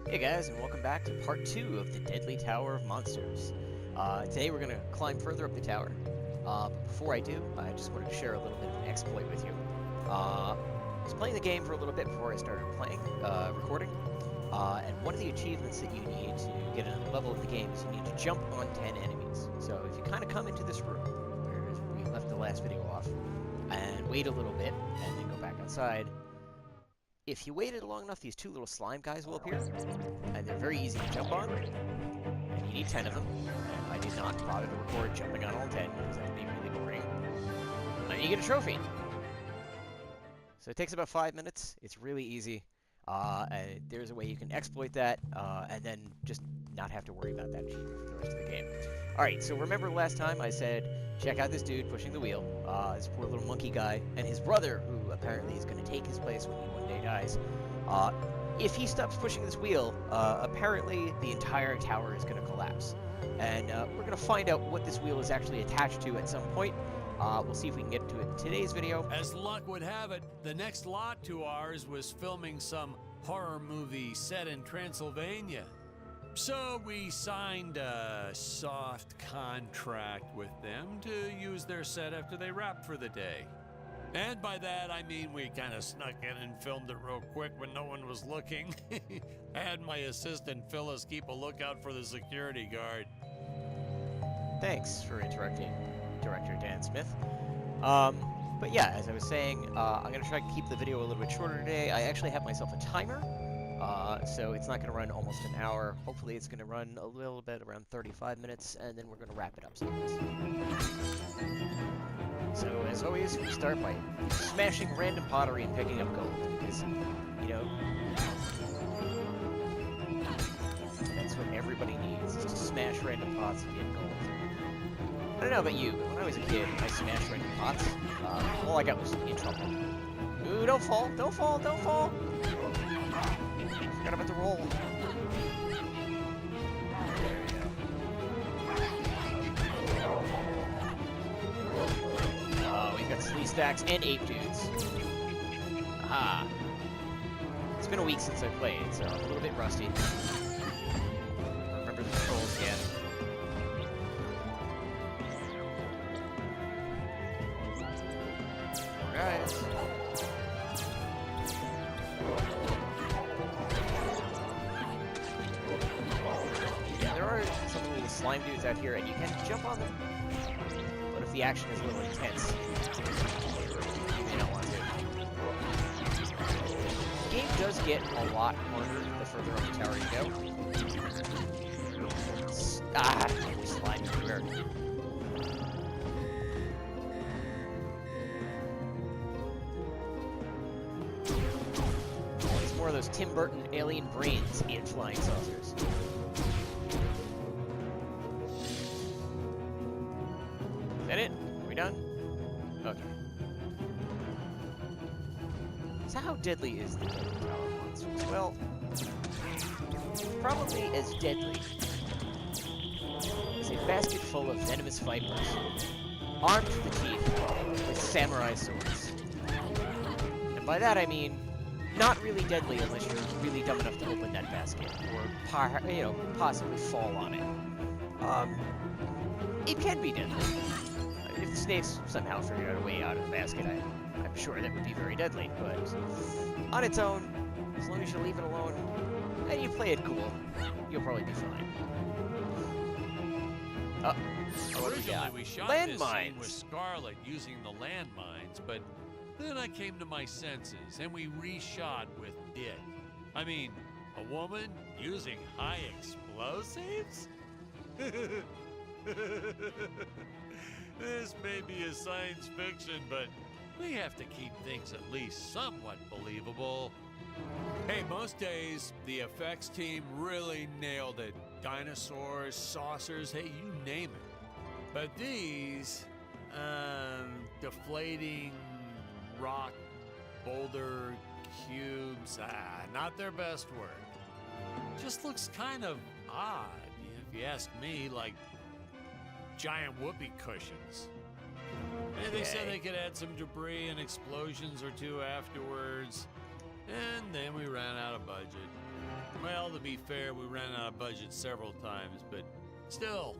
Hey guys, and welcome back to part 2 of the Deadly Tower of Monsters. Today we're going to climb further up the tower. But before I do, I just wanted to share a little bit of an exploit with you. I was playing the game for a little bit before I started recording. And one of the achievements that you need to get another level of the game is you need to jump on 10 enemies. So if you kind of come into this room, where we left the last video off, and wait a little bit, and then go back outside, if you waited long enough, these two little slime guys will appear, and they're very easy to jump on, and you need 10 of them. I did not bother to record jumping on all 10, because that would be really boring. And you get a trophy! So it takes about 5 minutes, it's really easy. And there's a way you can exploit that, and then just not have to worry about that achievement for the rest of the game. Alright, so remember last time I said, check out this dude pushing the wheel, this poor little monkey guy, and his brother, who apparently is going to take his place when he one day dies. If he stops pushing this wheel, apparently the entire tower is going to collapse. And we're going to find out what this wheel is actually attached to at some point. We'll see if we can get to it in today's video. As luck would have it, the next lot to ours was filming some horror movie set in Transylvania. So we signed a soft contract with them to use their set after they wrapped for the day. And by that, I mean we kind of snuck in and filmed it real quick when no one was looking. I had my assistant Phyllis keep a lookout for the security guard. Thanks for interrupting, Director Dan Smith. But yeah, as I was saying, I'm going to try to keep the video a little bit shorter today. I actually have myself a timer, so it's not going to run almost an hour. Hopefully it's going to run a little bit, around 35 minutes, and then we're going to wrap it up someplace. So, as always, we start by smashing random pottery and picking up gold, because, you know, that's what everybody needs, is to smash random pots and get gold. I don't know about you, but when I was a kid, I smashed random pots. All I got was in trouble. Ooh, don't fall! Don't fall! Don't fall! Forgot about the roll. There we go. We've got Slee Stacks and Ape Dudes. Aha! It's been a week since I played, so I'm a little bit rusty. Remember the controls again. Guys. Yeah, there are some little slime dudes out here, and you can jump on them. But if the action is a little intense, you may not want to. The game does get a lot harder the further up the tower you go. There's slime everywhere. More of those Tim Burton alien brains in flying saucers. Is that it? Are we done? Okay. So how deadly is the Deadly Tower of Monsters? Well, probably as deadly as a basket full of venomous vipers, armed to the teeth with samurai swords. And by that I mean not really deadly unless you're really dumb enough to open that basket, or possibly fall on it. It can be deadly. If the snakes somehow figured out a way out of the basket, I'm sure that would be very deadly. But on its own, as long as you leave it alone and you play it cool, you'll probably be fine. Originally, we shot this scene with Scarlet using the landmines, but then I came to my senses, and we reshot with Dick. I mean, a woman using high explosives? This may be a science fiction, but we have to keep things at least somewhat believable. Hey, most days, the effects team really nailed it. Dinosaurs, saucers, hey, you name it. But these, deflating rock, boulder, cubes, not their best work. Just looks kind of odd, if you ask me, like giant whoopee cushions. And they said they could add some debris and explosions or two afterwards, and then we ran out of budget. Well, to be fair, we ran out of budget several times, but still,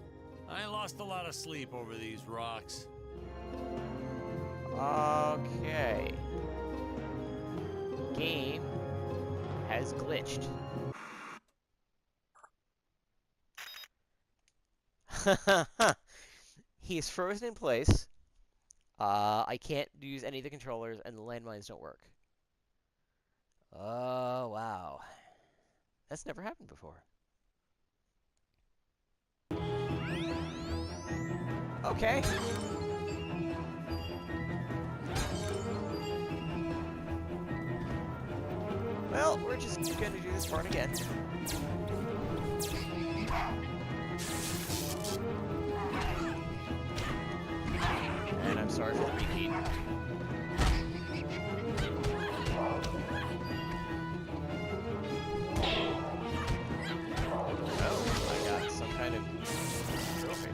I lost a lot of sleep over these rocks. Okay. Game has glitched. He's frozen in place. I can't use any of the controllers, and the landmines don't work. Oh, wow. That's never happened before. Okay. Well, we're just gonna do this part again. And I'm sorry for the repeat. Oh, I got some kind of trophy.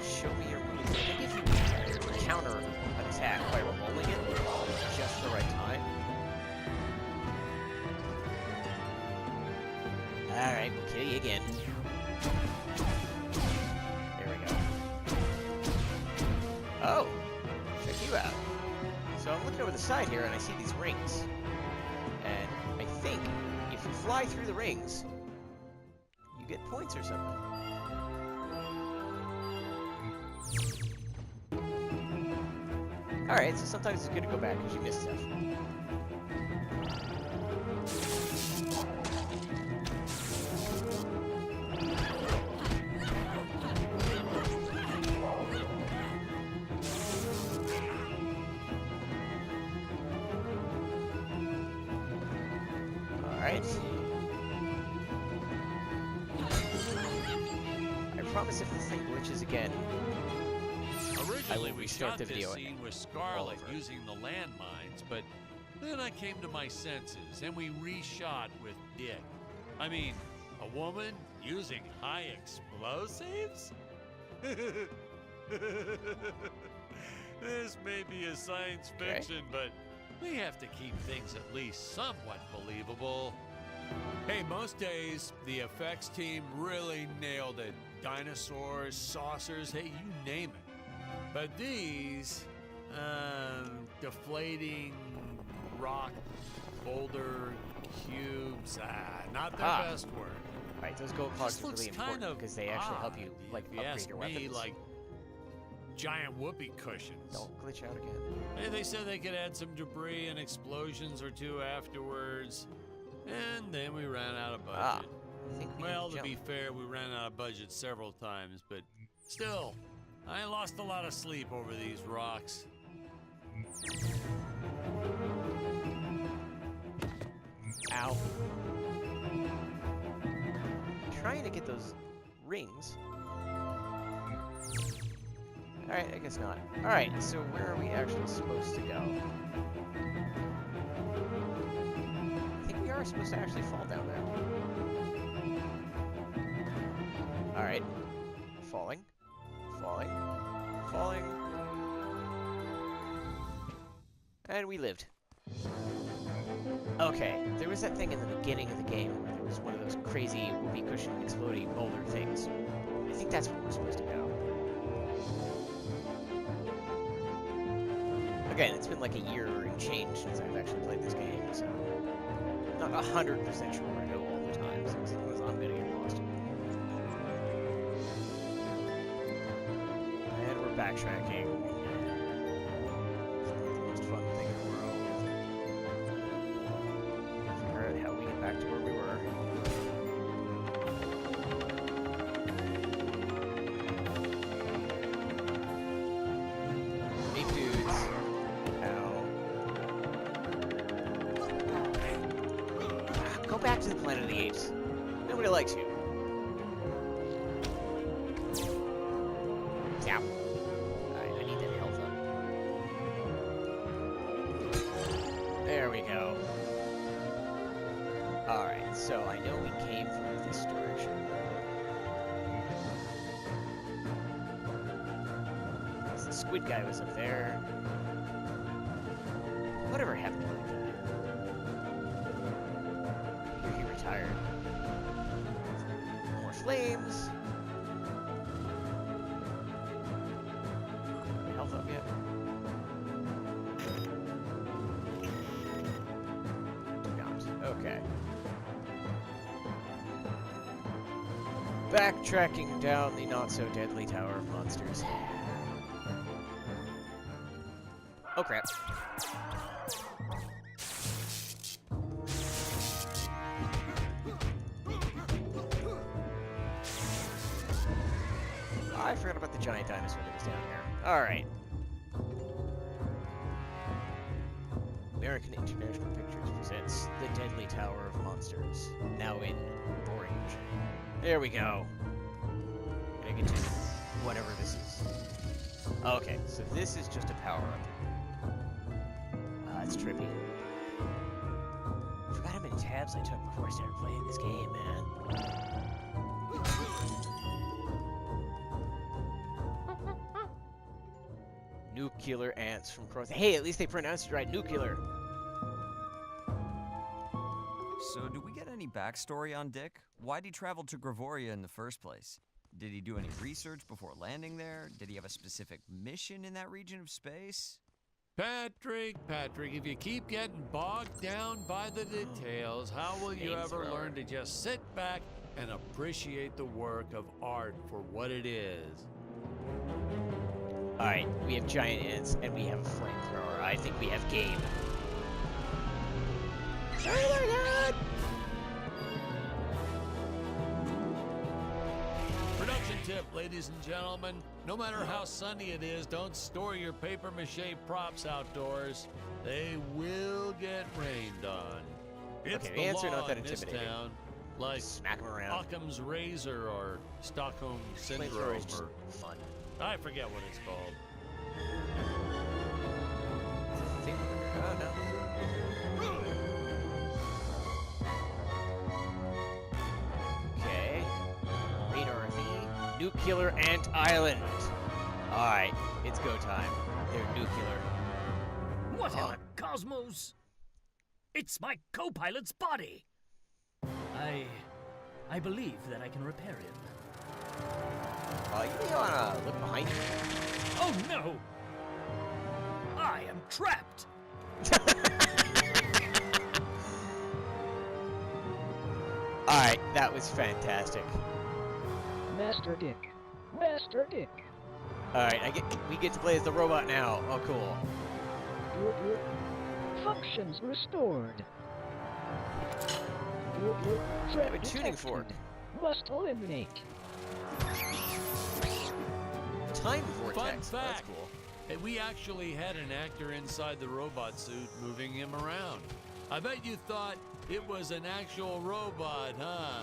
Show me your moves. I think if you counter an attack by rolling it at just the right time. Alright, we'll kill you again. There we go. Oh! Check you out. So I'm looking over the side here and I see these rings. And I think if you fly through the rings, you get points or something. Alright, so sometimes it's good to go back because you miss stuff. Alright. I promise if this thing glitches again, Originally, we restart shot the this video scene with all Scarlet over. using the landmines, but then I came to my senses and we reshot with Dick. I mean, a woman using high explosives? This may be a science Okay. fiction, but we have to keep things at least somewhat believable. Hey, most days, the effects team really nailed it. Dinosaurs, saucers, hey, you name it. But these, deflating rock boulder cubes, not their best work. right, those gold Just clogs are looks really kind important of because they actually help odd, you, like, if you upgrade ask your me, weapons. like giant whoopee cushions. Don't glitch out again. Hey, they said they could add some debris and explosions or two afterwards, and then we ran out of budget. I think we Well, need to be jump. fair, we ran out of budget several times, but still, I lost a lot of sleep over these rocks. Ow. Trying to get those rings. Alright, I guess not. Alright, so where are we actually supposed to go? I think we are supposed to actually fall down there. Alright. Falling. Falling. Falling. And we lived. Okay, there was that thing in the beginning of the game where there was one of those crazy whoopee cushion exploding boulder things. I think that's where we're supposed to go. Again, it's been like a year and change since I've actually played this game, so I'm not 100% sure where to go all the time, so sometimes I'm gonna get lost. And we're backtracking. It's not the most fun thing in the world. Figure out how we get back to where we were. Hey dudes. Ow. Go back to the Planet of the Apes. Nobody likes you. Yeah. Alright, I need that health up. There we go. Alright, so I know we came from this direction. The squid guy was up there. Whatever happened to that guy? Here he retired. More flames. Health up yet? Not. Okay. Backtracking down the not-so-deadly Tower of Monsters. Oh crap. I forgot about the giant dinosaur that was down here. Alright. American International Pictures presents The Deadly Tower of Monsters. Now in orange. There we go. Gonna get to whatever this is. Okay, so this is just a power-up. It's trippy. Forgot how many tabs I took before I started playing this game, man. Nuclear ants from Croatia. Hey, at least they pronounced it right. Nuclear. So, do we get any backstory on Dick? Why'd he travel to Gravoria in the first place? Did he do any research before landing there? Did he have a specific mission in that region of space? Patrick, if you keep getting bogged down by the details, how will you ever learn to just sit back and appreciate the work of art for what it is? Alright, we have giant ants and we have a flamethrower. I think we have game. Oh my god! Production tip, ladies and gentlemen. No matter how sunny it is, don't store your papier-mâché props outdoors. They will get rained on. It's Okay, the ants are not that in this intimidating. town, like Smack them around. Occam's razor or Stockholm Flamethrower syndrome is just or fun. I forget what it's called. Oh no. Okay. Radar V. Nuclear Ant Island. Alright, it's go time. They're nuclear. What in the cosmos? It's my co-pilot's body. I believe that I can repair him. You may wanna look behind you. Oh no! I am trapped. Alright, that was fantastic. Master Dick. Master Dick. Alright, we get to play as the robot now. Oh, cool. Functions restored. I have a tuning fork. Must eliminate. Time Fun vortex. Oh, that's fact, cool. we actually had an actor inside the robot suit moving him around. I bet you thought it was an actual robot, huh?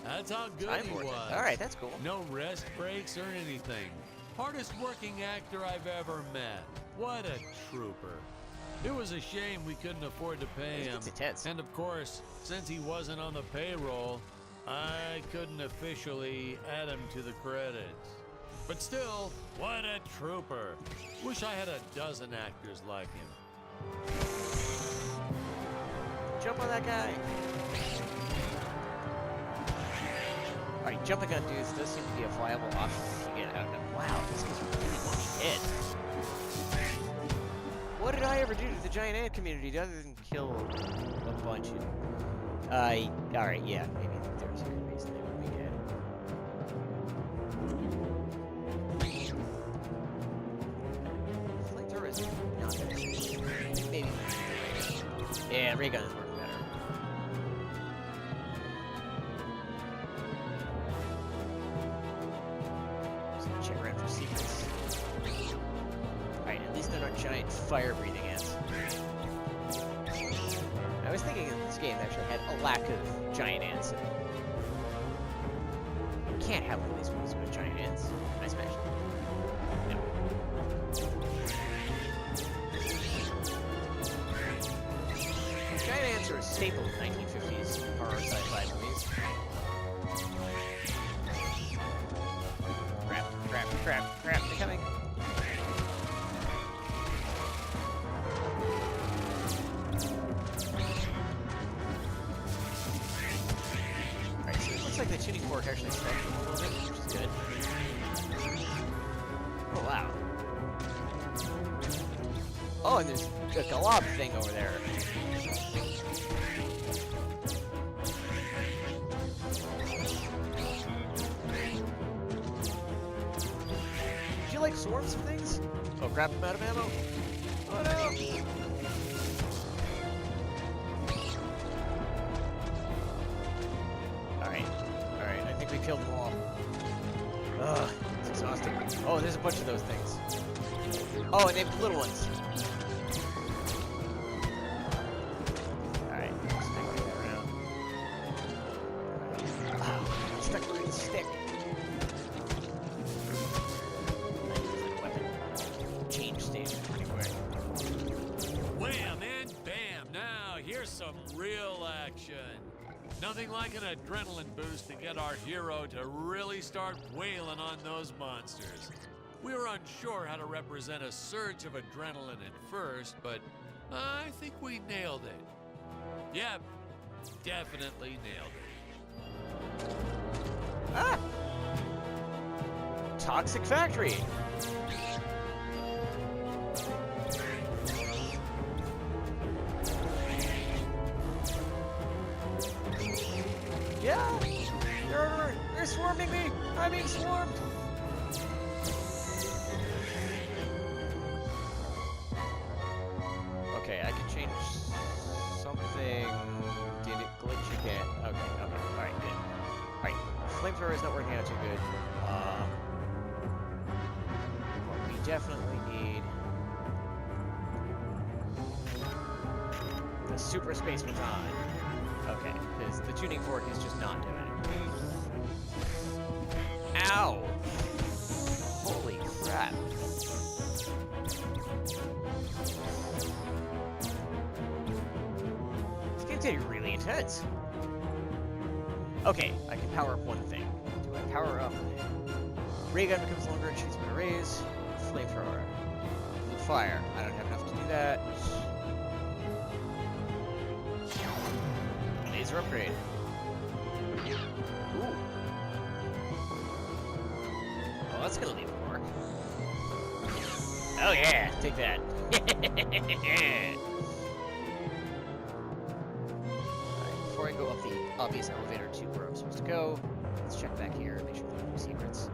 That's how good Time he vortex. was. Alright, that's cool. No rest breaks or anything. Hardest working actor I've ever met. What a trooper. It was a shame we couldn't afford to pay him. It's intense. And of course, since he wasn't on the payroll, I couldn't officially add him to the credits. But still, what a trooper. Wish I had a dozen actors like him. Jump on that guy. Alright, jumping on dudes does seem to be a viable option if you get out of. Wow, this guy's really shit. What did I ever do to the giant ant community other than kill a bunch of... Alright, yeah, maybe there's a good reason they would be dead. Flamethrower is not that efficient. Maybe. Yeah, ray gun is working better. So check around for secrets. Alright, at least they're not giant fire-breathing ants. I was thinking that this game actually had a lack of giant ants in it. You can't have one of these movies with giant ants. Can I smash them? No. Giant ants are a staple of 1950s horror sci-fi movies. looks like the tuning fork actually stretched a little bit, which is good. Oh, wow. Oh, and there's a glob thing over there. Did you, like, swarm some things? Oh, crap, I'm out of ammo. Oh, no! Alright, I think we killed them all. Ugh, it's exhausting. Oh, there's a bunch of those things. Oh, and they have little ones. Alright, just make my way around. Wow, I'm stuck behind the stick. I use that weapon. Change station pretty quick. Wham and bam! Now, here's some real action. Nothing like an adrenaline boost to get our hero to really start wailing on those monsters. We were unsure how to represent a surge of adrenaline at first, but I think we nailed it. Yep, definitely nailed it. Ah! Toxic factory! Yeah! They're swarming me! I'm being swarmed! Okay, I can change something. Did it glitch again? Okay, alright, good. Alright, flamethrower is not working out too good. What we definitely need the super space baton. Okay, because the tuning fork is just not doing it. Ow! Holy crap. This game's getting really intense. Okay, I can power up one thing. Do I power up? Ray gun becomes longer and shoots better rays. Flamethrower. Blue fire. I don't have enough to do that. Laser upgrade. Ooh. Oh, that's gonna leave a mark. Oh yeah, take that. Alright, before I go up the obvious elevator to where I'm supposed to go, let's check back here and make sure there are no secrets.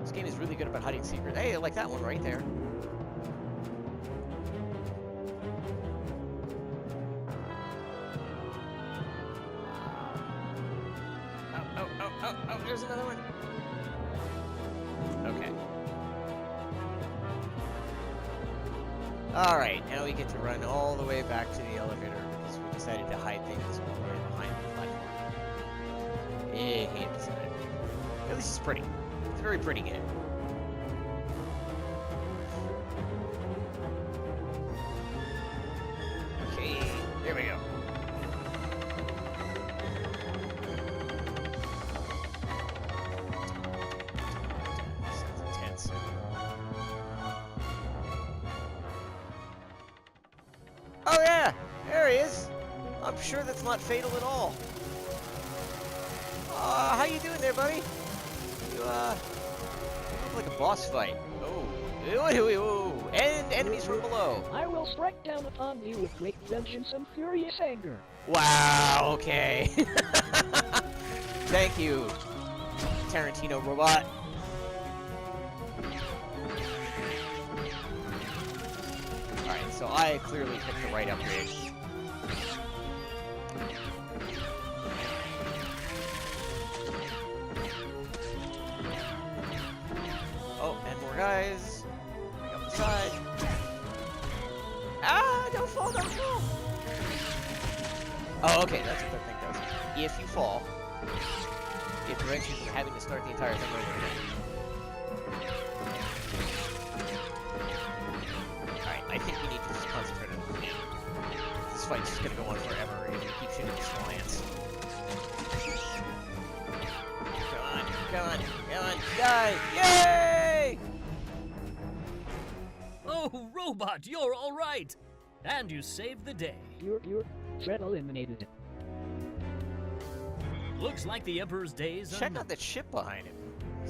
This game is really good about hiding secrets. Hey, I like that one right there. Oh, there's another one. Okay. Alright, now we get to run all the way back to the elevator because we decided to hide things all the way behind the platform. At least it's pretty. It's a very pretty game. Okay, there we go. Sounds intense. Oh yeah, there he is. I'm sure that's not fatal at all. How you doing there, buddy? You look like a boss fight. Oh, and enemies from below. I will strike down upon you with great vengeance and furious anger. Wow. Okay. Thank you, Tarantino robot. All right, so I clearly picked the right upgrade. Oh, and more guys. Coming up the side. Ah, don't fall, don't fall. Oh, okay, that's what that thing does. If you fall, it prevents you from having to start the entire thing over again. Alright, I think we need to just concentrate on it. This fight's just gonna go on forever if we keep shooting these small ants. Come on, die! Yay! Oh, robot, you're all right. And you saved the day. You're threat eliminated. Looks like the Emperor's days are Check numbered. out that ship behind him.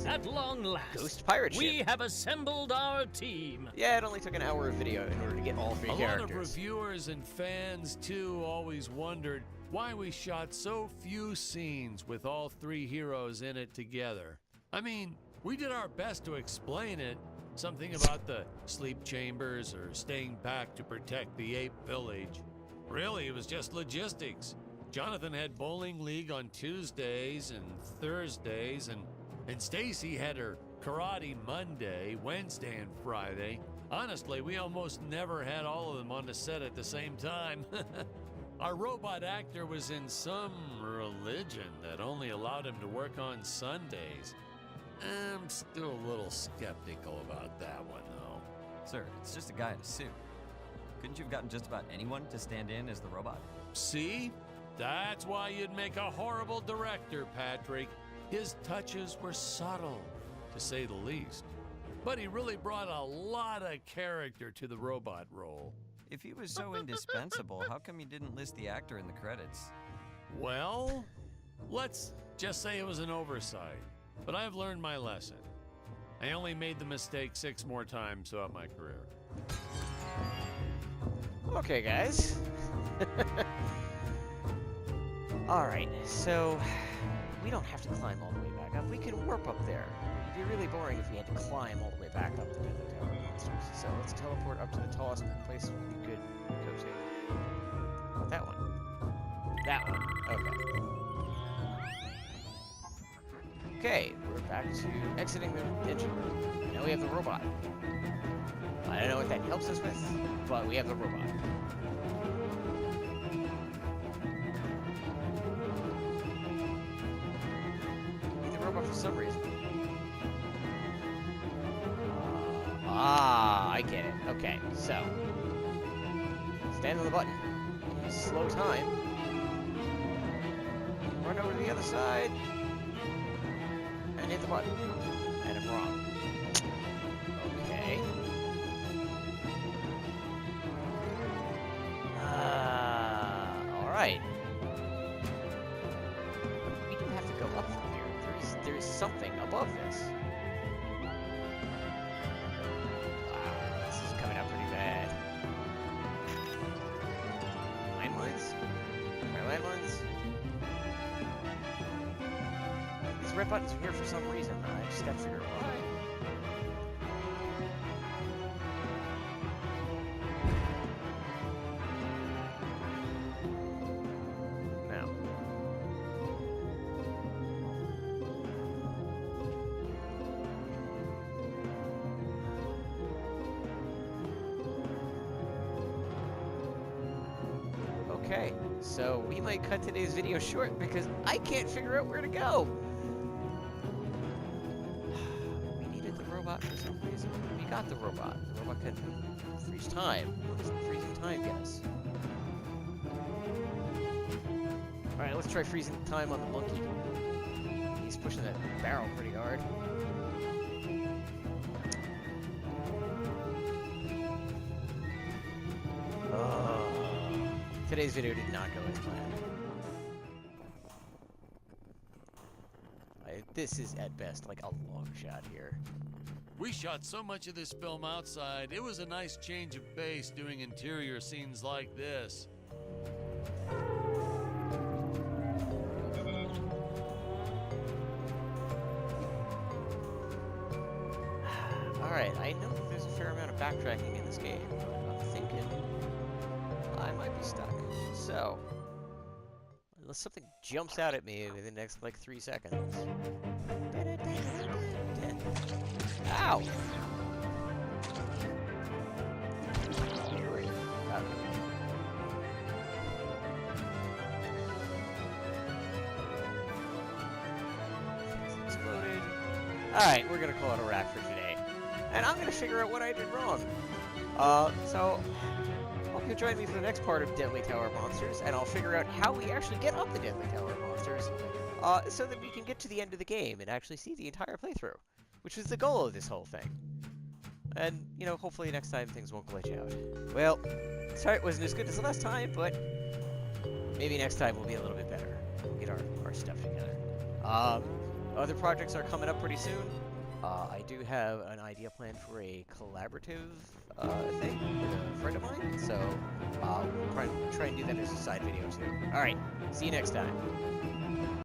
At long last, Ghost pirate we ship. have assembled our team. Yeah, it only took an hour of video in order to get all three A lot characters. of reviewers and fans, too, always wondered why we shot so few scenes with all three heroes in it together. I mean, we did our best to explain it. Something about the sleep chambers or staying back to protect the ape village. Really, it was just logistics. Jonathan had bowling league on Tuesdays and Thursdays, and Stacy had her karate Monday, Wednesday, and Friday. Honestly, we almost never had all of them on the set at the same time. Our robot actor was in some religion that only allowed him to work on Sundays. I'm still a little skeptical about that one, though. Sir, it's just a guy in a suit. Couldn't you have gotten just about anyone to stand in as the robot? See? That's why you'd make a horrible director, Patrick. His touches were subtle, to say the least. But he really brought a lot of character to the robot role. If he was so indispensable, how come you didn't list the actor in the credits? Well, let's just say it was an oversight. But I've learned my lesson. I only made the mistake 6 more times throughout my career. Okay, guys. Alright, so we don't have to climb all the way back up. We can warp up there. It'd be really boring if we had to climb all the way back up the Deadly Tower of Monsters. So let's teleport up to the tallest place we could go to. That one. That one. Okay. Okay, we're back to exiting the engine room. Now we have the robot. I don't know what that helps us with, but we have the robot. We need the robot for some reason. I get it. Okay, so stand on the button. Use slow time. Run over to the other side. And hit the button. And I'm wrong. Okay. Alright. We do have to go up from here. There's something above this. Wow, this is coming out pretty bad. Landmines? Are there landmines? These red buttons are here for some reason. I just gotta figure out why. Now. Okay, so we might cut today's video short because I can't figure out where to go. We needed the robot for some reason. We got the robot. The robot could freeze time. What does freezing time get us? Alright, let's try freezing time on the monkey. He's pushing that barrel pretty hard. Today's video did not go as planned. This is at best like a long shot here. We shot so much of this film outside, it was a nice change of pace doing interior scenes like this. Alright, I know that there's a fair amount of backtracking in this game, but I'm thinking I might be stuck. So, unless something jumps out at me within the next, like, 3 seconds. Ow! Exploded. Alright, we're gonna call it a wrap for today. And I'm gonna figure out what I did wrong. So hope you'll join me for the next part of Deadly Tower of Monsters, and I'll figure out how we actually get up the Deadly Tower of Monsters, so that we can get to the end of the game and actually see the entire playthrough, which is the goal of this whole thing. And, you know, hopefully next time things won't glitch out. Well, sorry it wasn't as good as the last time, but maybe next time will be a little bit better. We'll get our stuff together. Other projects are coming up pretty soon. I do have an idea planned for a collaborative thing with a friend of mine, so we'll try and do that as a side video too. Alright, see you next time.